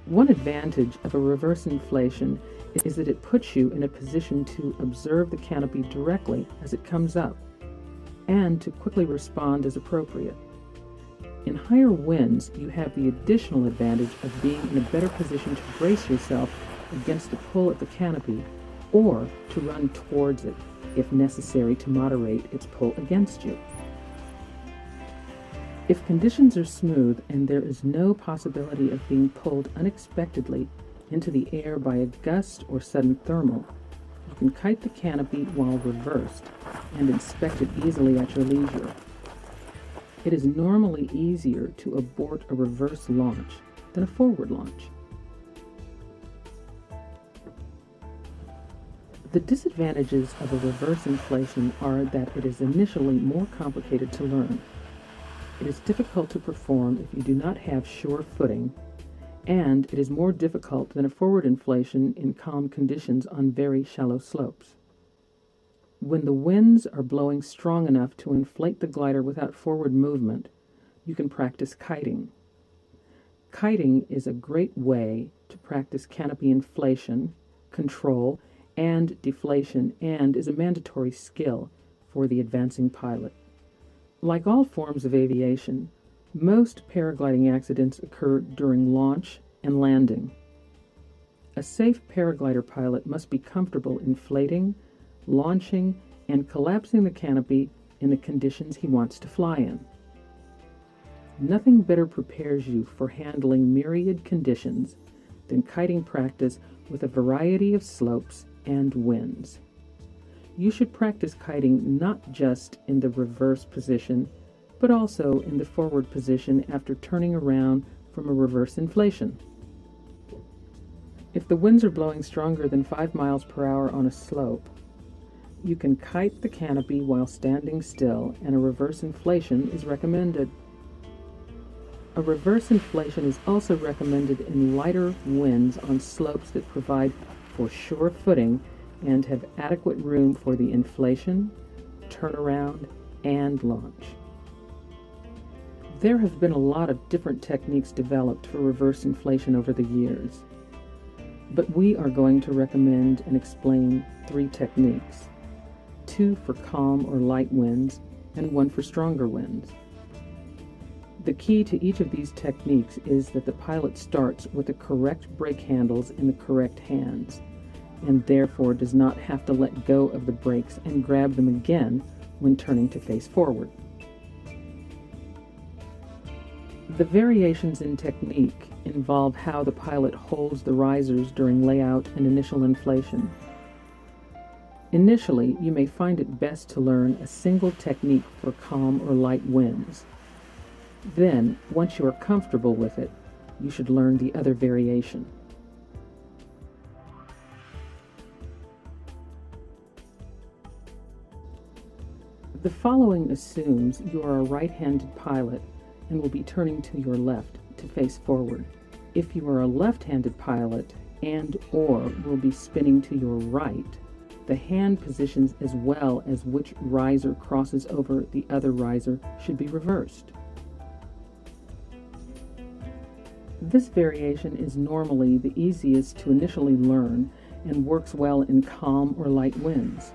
One advantage of a reverse inflation is that it puts you in a position to observe the canopy directly as it comes up and to quickly respond as appropriate. In higher winds, you have the additional advantage of being in a better position to brace yourself against the pull of the canopy or to run towards it if necessary to moderate its pull against you. If conditions are smooth and there is no possibility of being pulled unexpectedly into the air by a gust or sudden thermal, you can kite the canopy while reversed and inspect it easily at your leisure. It is normally easier to abort a reverse launch than a forward launch. The disadvantages of a reverse inflation are that it is initially more complicated to learn. It is difficult to perform if you do not have sure footing, and it is more difficult than a forward inflation in calm conditions on very shallow slopes. When the winds are blowing strong enough to inflate the glider without forward movement, you can practice kiting. Kiting is a great way to practice canopy inflation, control, and deflation, and is a mandatory skill for the advancing pilot. Like all forms of aviation, most paragliding accidents occur during launch and landing. A safe paraglider pilot must be comfortable inflating, launching, and collapsing the canopy in the conditions he wants to fly in. Nothing better prepares you for handling myriad conditions than kiting practice with a variety of slopes and winds. You should practice kiting not just in the reverse position, but also in the forward position after turning around from a reverse inflation. If the winds are blowing stronger than 5 miles per hour on a slope, you can kite the canopy while standing still, and a reverse inflation is recommended. A reverse inflation is also recommended in lighter winds on slopes that provide for sure footing and have adequate room for the inflation, turnaround, and launch. There have been a lot of different techniques developed for reverse inflation over the years, but we are going to recommend and explain 3 techniques, 2 for calm or light winds and 1 for stronger winds. The key to each of these techniques is that the pilot starts with the correct brake handles in the correct hands, and therefore does not have to let go of the brakes and grab them again when turning to face forward. The variations in technique involve how the pilot holds the risers during layout and initial inflation. Initially, you may find it best to learn a single technique for calm or light winds. Then, once you are comfortable with it, you should learn the other variation. The following assumes you are a right-handed pilot and will be turning to your left to face forward. If you are a left-handed pilot and/or will be spinning to your right, the hand positions as well as which riser crosses over the other riser should be reversed. This variation is normally the easiest to initially learn and works well in calm or light winds.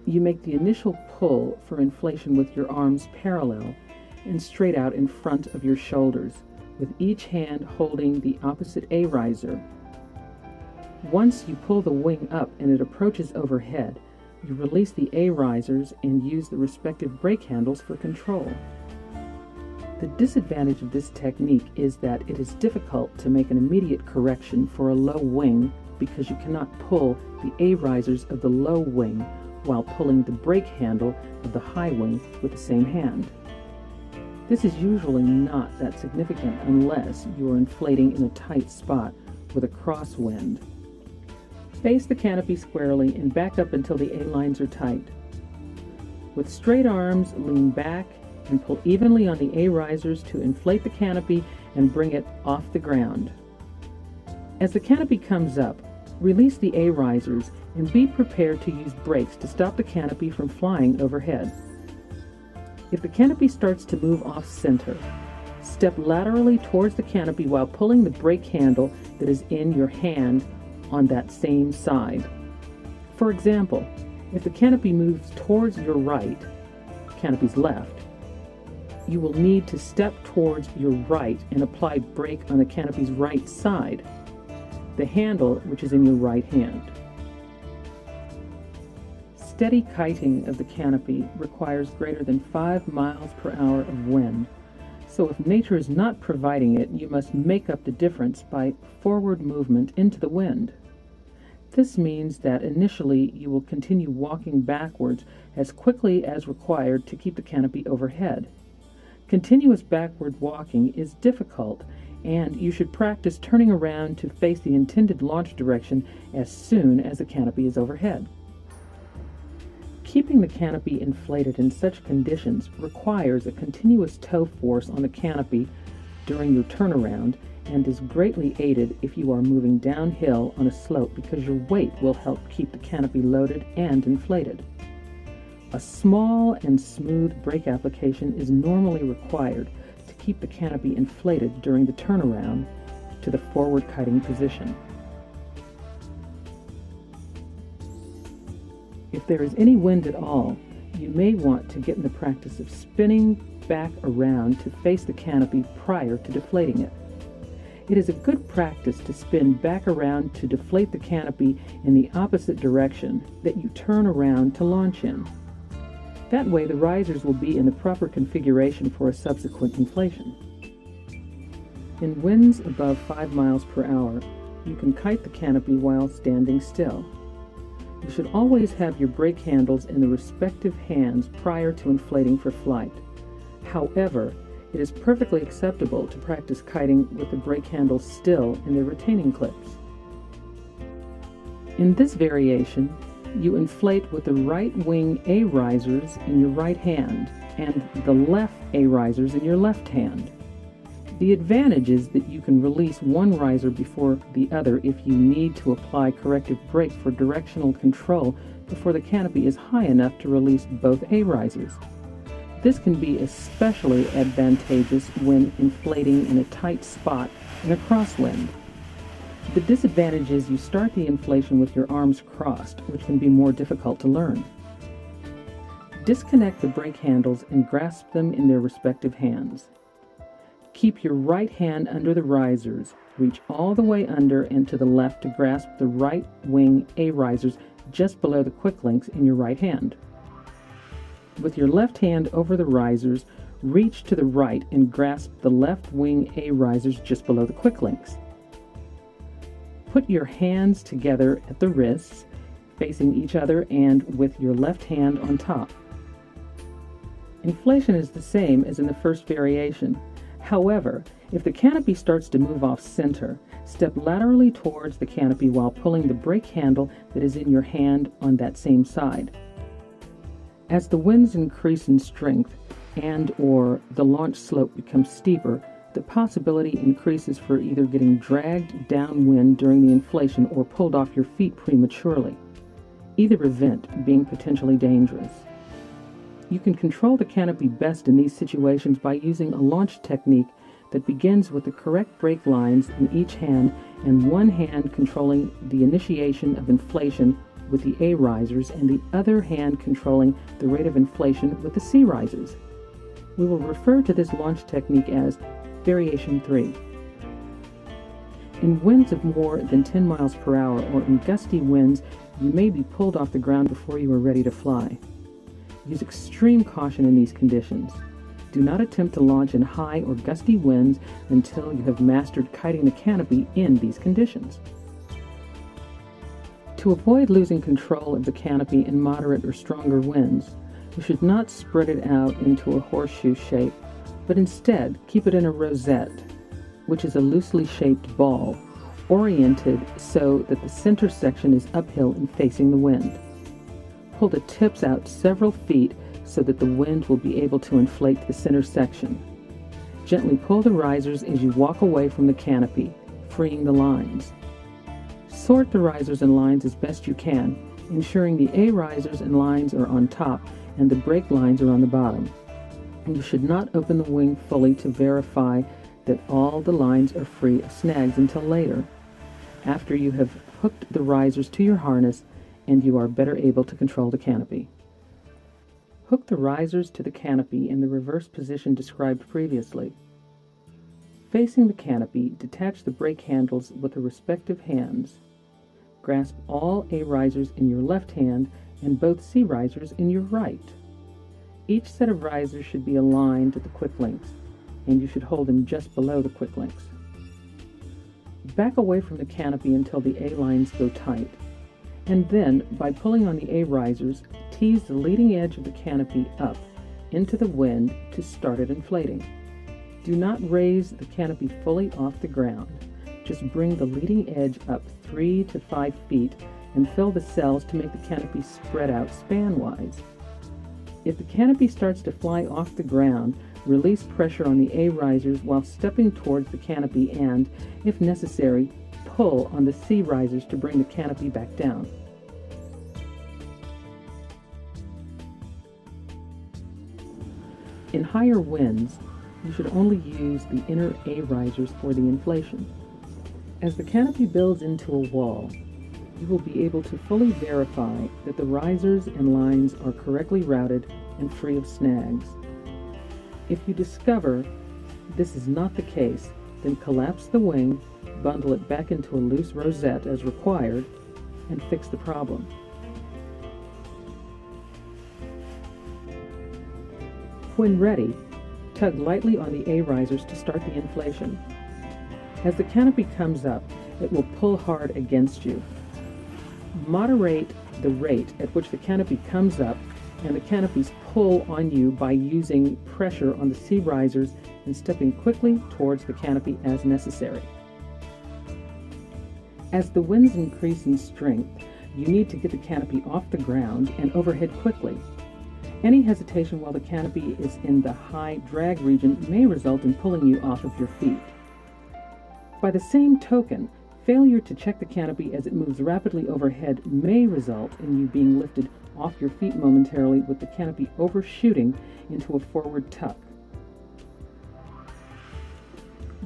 You make the initial pull for inflation with your arms parallel and straight out in front of your shoulders, with each hand holding the opposite A riser. Once you pull the wing up and it approaches overhead, you release the A risers and use the respective brake handles for control. The disadvantage of this technique is that it is difficult to make an immediate correction for a low wing because you cannot pull the A risers of the low wing while pulling the brake handle of the high wing with the same hand. This is usually not that significant unless you are inflating in a tight spot with a crosswind. Face the canopy squarely and back up until the A-lines are tight. With straight arms, lean back and pull evenly on the A risers to inflate the canopy and bring it off the ground. As the canopy comes up, release the A risers and be prepared to use brakes to stop the canopy from flying overhead. If the canopy starts to move off center, Step laterally towards the canopy while pulling the brake handle that is in your hand on that same side. For example, if the canopy moves towards your right, canopy's left, you will need to step towards your right and apply brake on the canopy's right side, the handle which is in your right hand. Steady kiting of the canopy requires greater than 5 miles per hour of wind, so if nature is not providing it, you must make up the difference by forward movement into the wind. This means that initially you will continue walking backwards as quickly as required to keep the canopy overhead. Continuous backward walking is difficult, and you should practice turning around to face the intended launch direction as soon as the canopy is overhead. Keeping the canopy inflated in such conditions requires a continuous tow force on the canopy during your turnaround and is greatly aided if you are moving downhill on a slope because your weight will help keep the canopy loaded and inflated. A small and smooth brake application is normally required to keep the canopy inflated during the turnaround to the forward kiting position. If there is any wind at all, you may want to get in the practice of spinning back around to face the canopy prior to deflating it. It is a good practice to spin back around to deflate the canopy in the opposite direction that you turn around to launch in. That way the risers will be in the proper configuration for a subsequent inflation. In winds above 5 miles per hour, you can kite the canopy while standing still. You should always have your brake handles in the respective hands prior to inflating for flight. However, it is perfectly acceptable to practice kiting with the brake handles still in their retaining clips. In this variation, you inflate with the right wing A risers in your right hand and the left A risers in your left hand. The advantage is that you can release one riser before the other if you need to apply corrective brake for directional control before the canopy is high enough to release both A risers. This can be especially advantageous when inflating in a tight spot in a crosswind. The disadvantage is you start the inflation with your arms crossed, which can be more difficult to learn. Disconnect the brake handles and grasp them in their respective hands. Keep your right hand under the risers. Reach all the way under and to the left to grasp the right wing A risers just below the quick links in your right hand. With your left hand over the risers, reach to the right and grasp the left wing A risers just below the quick links. Put your hands together at the wrists, facing each other and with your left hand on top. Inflation is the same as in the first variation. However, if the canopy starts to move off center, step laterally towards the canopy while pulling the brake handle that is in your hand on that same side. As the winds increase in strength and/or the launch slope becomes steeper, the possibility increases for either getting dragged downwind during the inflation or pulled off your feet prematurely, either event being potentially dangerous. You can control the canopy best in these situations by using a launch technique that begins with the correct brake lines in each hand and one hand controlling the initiation of inflation with the A risers and the other hand controlling the rate of inflation with the C risers. We will refer to this launch technique as Variation 3. In winds of more than 10 miles per hour or in gusty winds, you may be pulled off the ground before you are ready to fly. Use extreme caution in these conditions. Do not attempt to launch in high or gusty winds until you have mastered kiting the canopy in these conditions. To avoid losing control of the canopy in moderate or stronger winds, you should not spread it out into a horseshoe shape, but instead keep it in a rosette, which is a loosely shaped ball, oriented so that the center section is uphill and facing the wind. Pull the tips out several feet so that the wind will be able to inflate the center section. Gently pull the risers as you walk away from the canopy, freeing the lines. Sort the risers and lines as best you can, ensuring the A risers and lines are on top and the brake lines are on the bottom. You should not open the wing fully to verify that all the lines are free of snags until later, after you have hooked the risers to your harness and you are better able to control the canopy. Hook the risers to the canopy in the reverse position described previously. Facing the canopy, detach the brake handles with the respective hands. Grasp all A risers in your left hand and both C risers in your right. Each set of risers should be aligned at the quick links, and you should hold them just below the quick links. Back away from the canopy until the A lines go tight, and then, by pulling on the A risers, tease the leading edge of the canopy up into the wind to start it inflating. Do not raise the canopy fully off the ground. Just bring the leading edge up 3 to 5 feet and fill the cells to make the canopy spread out span-wise. If the canopy starts to fly off the ground, release pressure on the A risers while stepping towards the canopy and, if necessary, pull on the C risers to bring the canopy back down. In higher winds, you should only use the inner A risers for the inflation. As the canopy builds into a wall, you will be able to fully verify that the risers and lines are correctly routed and free of snags. If you discover this is not the case, then collapse the wing, bundle it back into a loose rosette as required, and fix the problem. When ready, tug lightly on the A risers to start the inflation. As the canopy comes up, it will pull hard against you. Moderate the rate at which the canopy comes up and the canopy's pull on you by using pressure on the C risers and stepping quickly towards the canopy as necessary. As the winds increase in strength, you need to get the canopy off the ground and overhead quickly. Any hesitation while the canopy is in the high drag region may result in pulling you off of your feet. By the same token, failure to check the canopy as it moves rapidly overhead may result in you being lifted off your feet momentarily with the canopy overshooting into a forward tuck.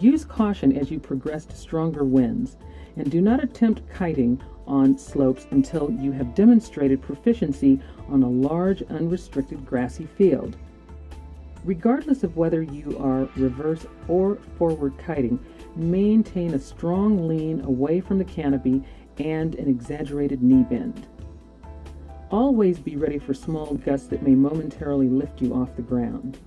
Use caution as you progress to stronger winds, and do not attempt kiting on slopes until you have demonstrated proficiency on a large, unrestricted grassy field. Regardless of whether you are reverse or forward kiting, maintain a strong lean away from the canopy and an exaggerated knee bend. Always be ready for small gusts that may momentarily lift you off the ground.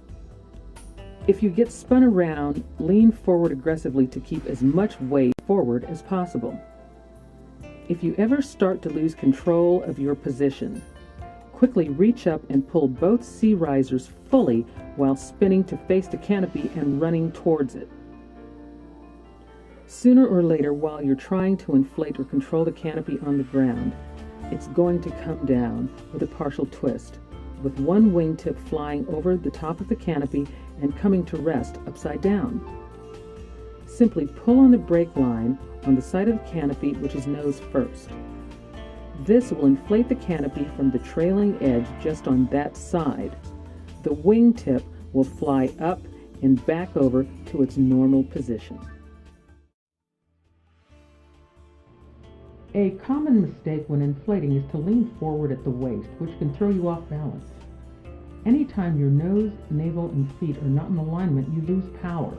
If you get spun around, lean forward aggressively to keep as much weight forward as possible. If you ever start to lose control of your position, quickly reach up and pull both C risers fully while spinning to face the canopy and running towards it. Sooner or later, while you're trying to inflate or control the canopy on the ground, it's going to come down with a partial twist, with one wingtip flying over the top of the canopy and coming to rest upside down. Simply pull on the brake line on the side of the canopy, which is nose first. This will inflate the canopy from the trailing edge just on that side. The wingtip will fly up and back over to its normal position. A common mistake when inflating is to lean forward at the waist, which can throw you off balance. Anytime your nose, navel, and feet are not in alignment, you lose power.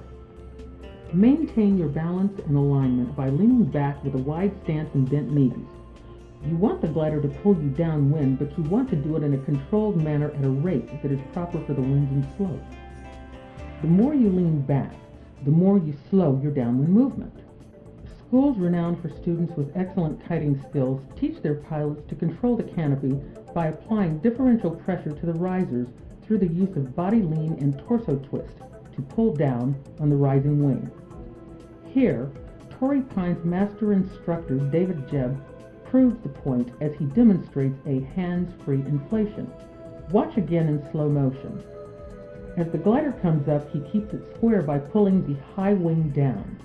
Maintain your balance and alignment by leaning back with a wide stance and bent knees. You want the glider to pull you downwind, but you want to do it in a controlled manner at a rate that is proper for the winds and slopes. The more you lean back, the more you slow your downwind movement. Schools renowned for students with excellent kiting skills teach their pilots to control the canopy by applying differential pressure to the risers through the use of body lean and torso twist to pull down on the rising wing. Here, Torrey Pine's master instructor David Jebb proves the point as he demonstrates a hands-free inflation. Watch again in slow motion. As the glider comes up, he keeps it square by pulling the high wing down.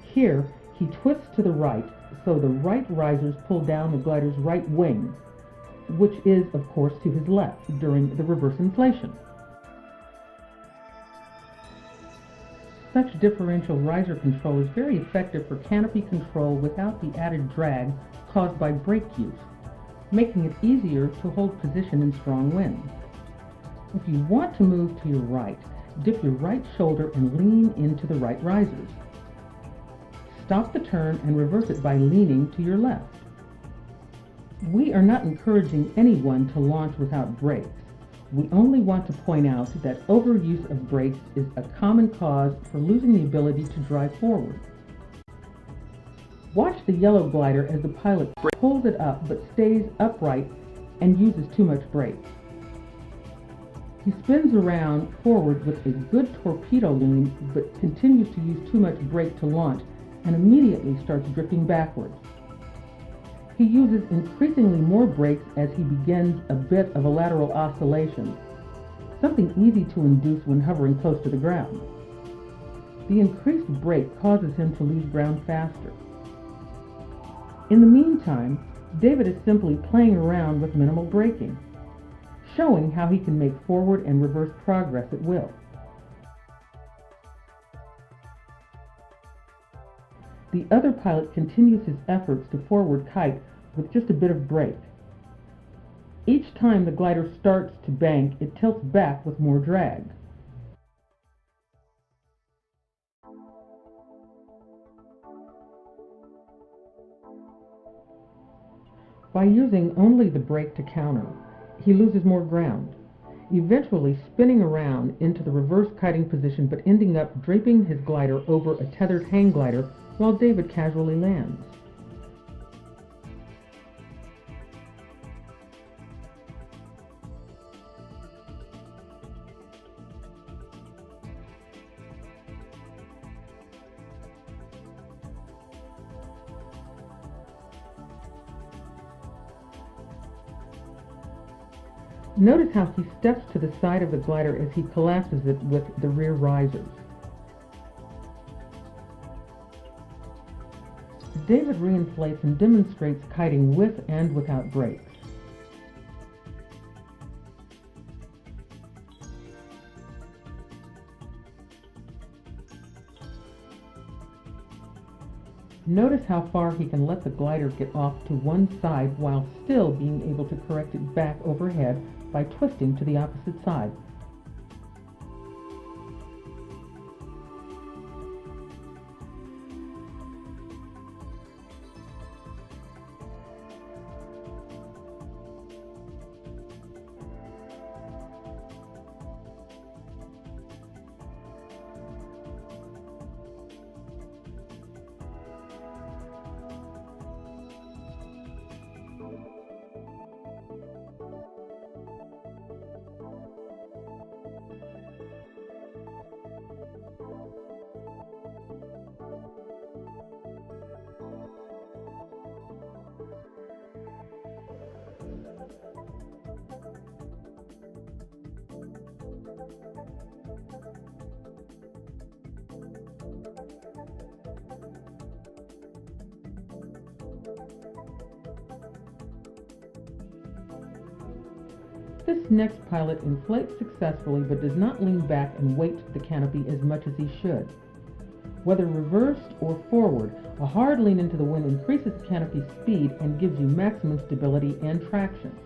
Here, he twists to the right, so the right risers pull down the glider's right wing, which is, of course, to his left during the reverse inflation. Such differential riser control is very effective for canopy control without the added drag caused by brake use, making it easier to hold position in strong winds. If you want to move to your right, dip your right shoulder and lean into the right risers. Stop the turn and reverse it by leaning to your left. We are not encouraging anyone to launch without brakes. We only want to point out that overuse of brakes is a common cause for losing the ability to drive forward. Watch the yellow glider as the pilot pulls it up but stays upright and uses too much brake. He spins around forward with a good torpedo lean but continues to use too much brake to launch and immediately starts drifting backwards. He uses increasingly more brakes as he begins a bit of a lateral oscillation, something easy to induce when hovering close to the ground. The increased brake causes him to lose ground faster. In the meantime, David is simply playing around with minimal braking, showing how he can make forward and reverse progress at will. The other pilot continues his efforts to forward kite with just a bit of brake. Each time the glider starts to bank, it tilts back with more drag. By using only the brake to counter, he loses more ground, eventually spinning around into the reverse kiting position but ending up draping his glider over a tethered hang glider while David casually lands. Notice how he steps to the side of the glider as he collapses it with the rear risers. David reinflates and demonstrates kiting with and without brakes. Notice how far he can let the glider get off to one side while still being able to correct it back overhead by twisting to the opposite side. This next pilot inflates successfully but does not lean back and weight the canopy as much as he should. Whether reversed or forward, a hard lean into the wind increases the canopy's speed and gives you maximum stability and traction.